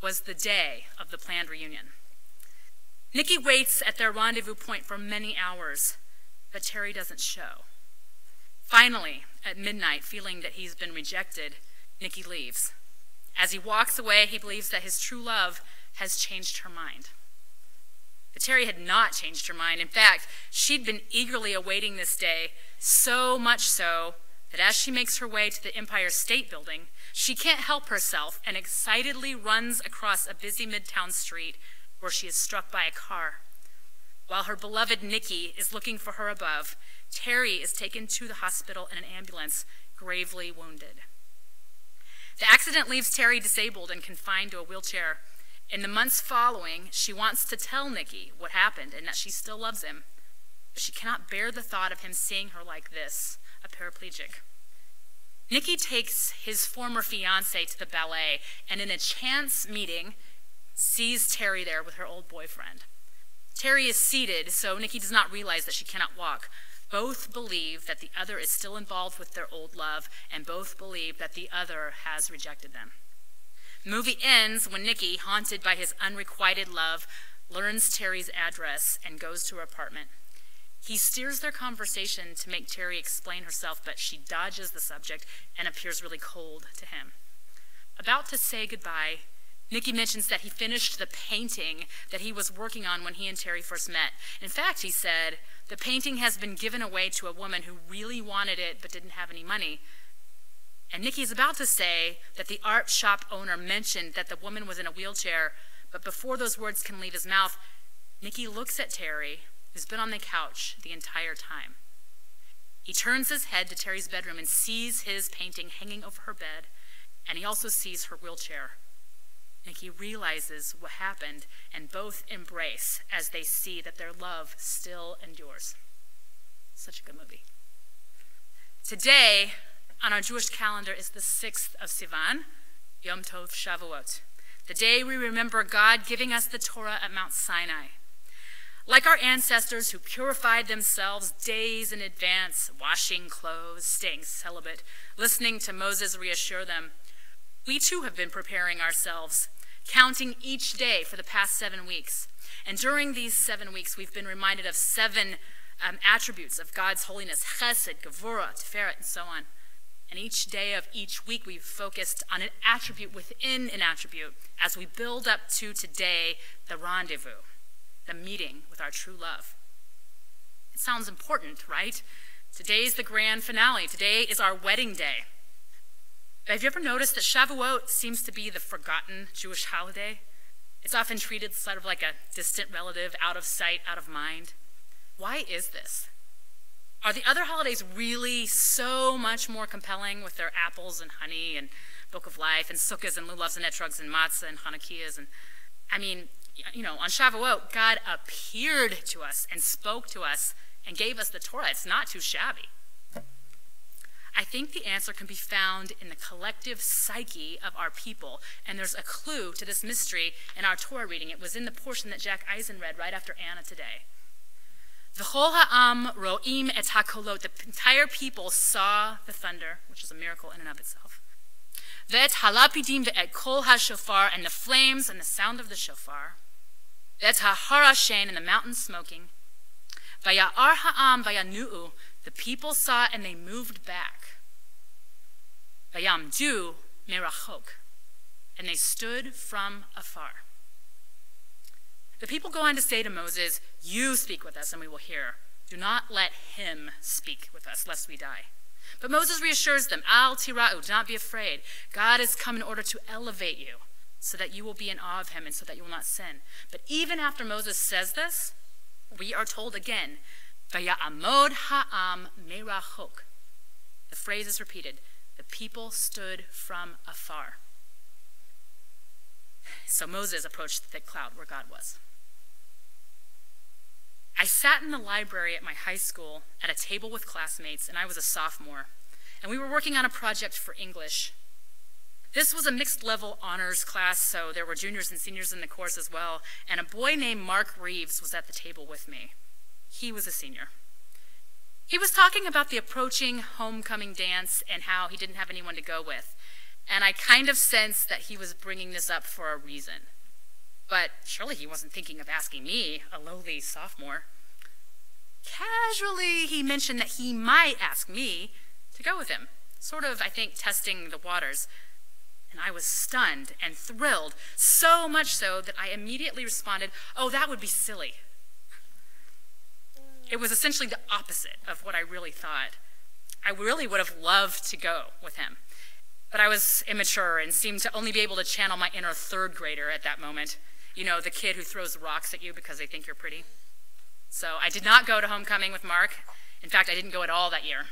was the day of the planned reunion. Nikki waits at their rendezvous point for many hours, but Terry doesn't show. Finally, at midnight, feeling that he's been rejected, Nikki leaves. As he walks away, he believes that his true love has changed her mind. But Terry had not changed her mind. In fact, she'd been eagerly awaiting this day, so much so that as she makes her way to the Empire State Building, she can't help herself and excitedly runs across a busy midtown street where she is struck by a car. While her beloved Nikki is looking for her above, Terry is taken to the hospital in an ambulance, gravely wounded. The accident leaves Terry disabled and confined to a wheelchair. In the months following, she wants to tell Nikki what happened and that she still loves him, but she cannot bear the thought of him seeing her like this, a paraplegic. Nikki takes his former fiancée to the ballet, and in a chance meeting, sees Terry there with her old boyfriend. Terry is seated, so Nikki does not realize that she cannot walk. Both believe that the other is still involved with their old love, and both believe that the other has rejected them. The movie ends when Nikki, haunted by his unrequited love, learns Terry's address and goes to her apartment. He steers their conversation to make Terry explain herself, but she dodges the subject and appears really cold to him. About to say goodbye, Nikki mentions that he finished the painting that he was working on when he and Terry first met. In fact, he said, the painting has been given away to a woman who really wanted it but didn't have any money. And Nikki is about to say that the art shop owner mentioned that the woman was in a wheelchair, but before those words can leave his mouth, Nikki looks at Terry, who's been on the couch the entire time. He turns his head to Terry's bedroom and sees his painting hanging over her bed, and he also sees her wheelchair. Nikki realizes what happened, and both embrace as they see that their love still endures. Such a good movie. Today, on our Jewish calendar, is the 6th of Sivan, Yom Tov Shavuot, the day we remember God giving us the Torah at Mount Sinai. Like our ancestors who purified themselves days in advance, washing clothes, staying celibate, listening to Moses reassure them, we too have been preparing ourselves, counting each day for the past 7 weeks. And during these 7 weeks, we've been reminded of 7 attributes of God's holiness: chesed, gevurah, tiferet, and so on. And each day of each week, we've focused on an attribute within an attribute as we build up to today, the rendezvous, the meeting with our true love. It sounds important, right? Today's the grand finale. Today is our wedding day. But have you ever noticed that Shavuot seems to be the forgotten Jewish holiday? It's often treated sort of like a distant relative, out of sight, out of mind. Why is this? Are the other holidays really so much more compelling with their apples and honey and Book of Life and sukkahs and lulavs and etrogs and matzah and Hanukkahs? And I mean, you know, on Shavuot, God appeared to us and spoke to us and gave us the Torah. It's not too shabby. I think the answer can be found in the collective psyche of our people, and there's a clue to this mystery in our Torah reading. It was in the portion that Jack Eisen read right after Anna today. V'chol ha'am ro'im et hakolot. The entire people saw the thunder, which is a miracle in and of itself. Ve'et halapidim ve'et kol ha'shofar, and the flames and the sound of the shofar. Ve'et ha'har hashen, and the mountain smoking. Vaya'ar ha'am vayanu'u. The people saw it and they moved back. Vayamdu merachok, and they stood from afar. The people go on to say to Moses, "You speak with us and we will hear. Do not let him speak with us, lest we die." But Moses reassures them, "Al tira'u, do not be afraid. God has come in order to elevate you, so that you will be in awe of him and so that you will not sin." But even after Moses says this, we are told again, Vaya'amod ha'am merachok. The phrase is repeated. The people stood from afar. So Moses approached the thick cloud where God was. I sat in the library at my high school at a table with classmates, and I was a sophomore, and we were working on a project for English. This was a mixed-level honors class, so there were juniors and seniors in the course as well, and a boy named Mark Reeves was at the table with me. He was a senior. He was talking about the approaching homecoming dance and how he didn't have anyone to go with. and I kind of sensed that he was bringing this up for a reason. But surely he wasn't thinking of asking me, a lowly sophomore. Casually, he mentioned that he might ask me to go with him, sort of, I think, testing the waters. And I was stunned and thrilled, so much so that I immediately responded, "Oh, that would be silly." It was essentially the opposite of what I really thought. I really would have loved to go with him, but I was immature and seemed to only be able to channel my inner third grader at that moment. You know, the kid who throws rocks at you because they think you're pretty. So I did not go to homecoming with Mark. In fact, I didn't go at all that year.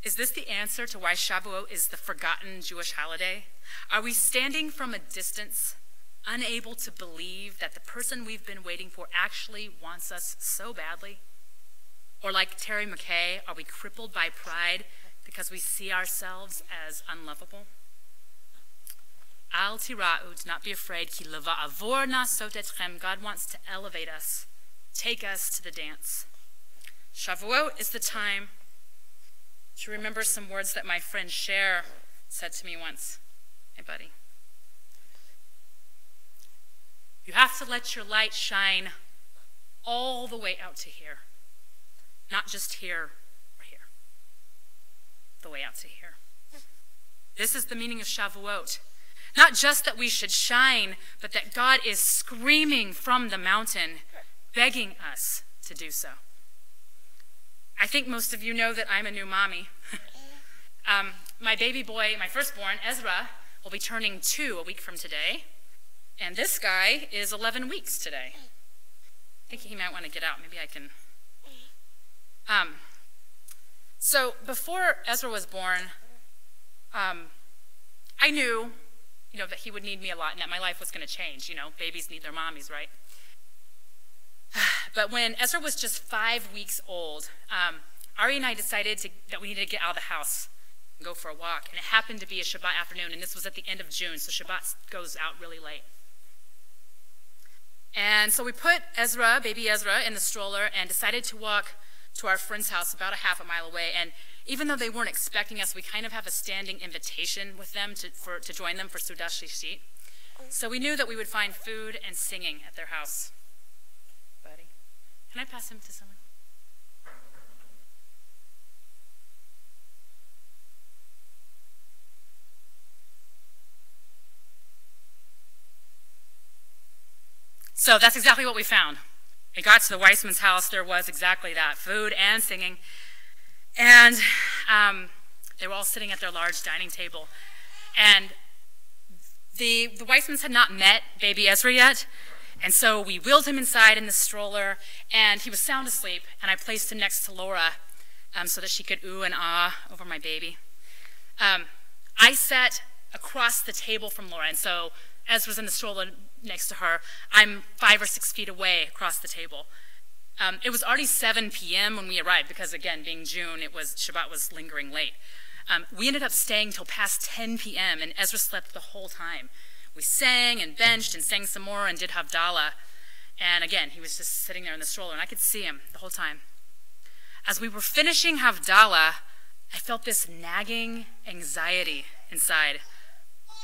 Is this the answer to why Shavuot is the forgotten Jewish holiday? Are we standing from a distance, unable to believe that the person we've been waiting for actually wants us so badly? Or like Terry McKay, are we crippled by pride because we see ourselves as unlovable? Al tira'u, do not be afraid, ki leva'avor nasot etchem. God wants to elevate us, take us to the dance. Shavuot is the time to remember some words that my friend Cher said to me once. Hey, buddy. You have to let your light shine all the way out to here. Not just here or here. The way out to here. This is the meaning of Shavuot. Not just that we should shine, but that God is screaming from the mountain, begging us to do so. I think most of you know that I'm a new mommy. My baby boy, my firstborn, Ezra, will be turning 2 a week from today. And this guy is 11 weeks today. I think he might want to get out. Maybe I can. So before Ezra was born, I knew, that he would need me a lot and that my life was going to change. Babies need their mommies, right? But when Ezra was just 5 weeks old, Ari and I decided that we needed to get out of the house and go for a walk. And it happened to be a Shabbat afternoon, and this was at the end of June, so Shabbat goes out really late. And so we put baby Ezra, in the stroller and decided to walk to our friend's house about a half a mile away. And even though they weren't expecting us, we kind of have a standing invitation with them to join them for Sudah Shlishit. So we knew that we would find food and singing at their house. Buddy, can I pass him to someone? So that's exactly what we found. We got to the Weissman's house. There was exactly that, food and singing. And they were all sitting at their large dining table. And the Weissmans had not met baby Ezra yet. And so we wheeled him inside in the stroller, and he was sound asleep. And I placed him next to Laura so that she could ooh and ah over my baby. I sat across the table from Laura, and so Ezra's in the stroller next to her. I'm 5 or 6 feet away across the table. It was already 7 p.m. when we arrived because, again, being June, Shabbat was lingering late. We ended up staying till past 10 p.m., and Ezra slept the whole time. We sang and benched and sang some more and did Havdalah. And again, he was just sitting there in the stroller, and I could see him the whole time. As we were finishing Havdalah, I felt this nagging anxiety inside.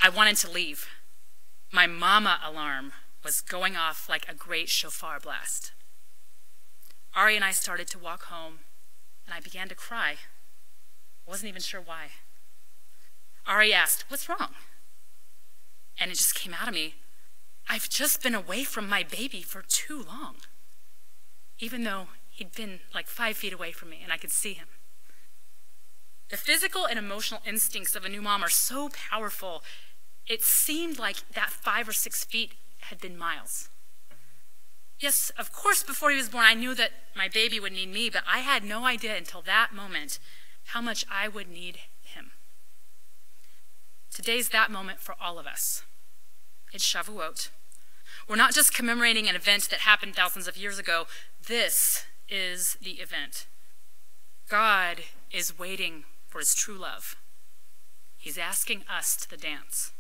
I wanted to leave. My mama alarm was going off like a great shofar blast. Ari and I started to walk home, and I began to cry. I wasn't even sure why. Ari asked, "What's wrong?" And it just came out of me. I've just been away from my baby for too long, even though he'd been like 5 feet away from me and I could see him. The physical and emotional instincts of a new mom are so powerful. It seemed like that 5 or 6 feet had been miles. Yes, of course, before he was born, I knew that my baby would need me, but I had no idea until that moment how much I would need him. Today's that moment for all of us. It's Shavuot. We're not just commemorating an event that happened thousands of years ago. This is the event. God is waiting for his true love. He's asking us to the dance.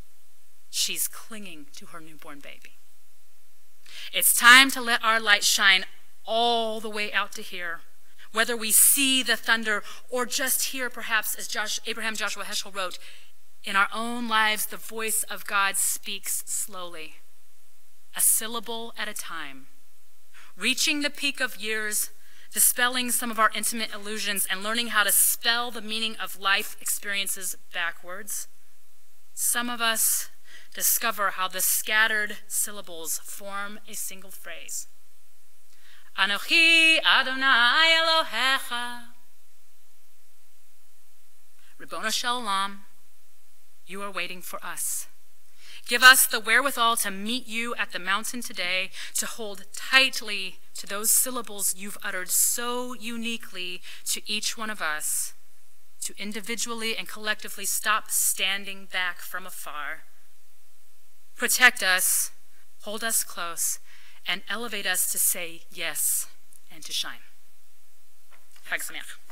She's clinging to her newborn baby. It's time to let our light shine all the way out to here. whether we see the thunder or just hear, perhaps, as Abraham Joshua Heschel wrote, in our own lives, the voice of God speaks slowly, a syllable at a time, reaching the peak of years, dispelling some of our intimate illusions, and learning how to spell the meaning of life experiences backwards. Some of us discover how the scattered syllables form a single phrase. Anochi Adonai Elohecha. Ribono Shel Olam, you are waiting for us. Give us the wherewithal to meet you at the mountain today, to hold tightly to those syllables you've uttered so uniquely to each one of us, to individually and collectively stop standing back from afar. Protect us, hold us close, and elevate us to say yes and to shine. Chag Sameach.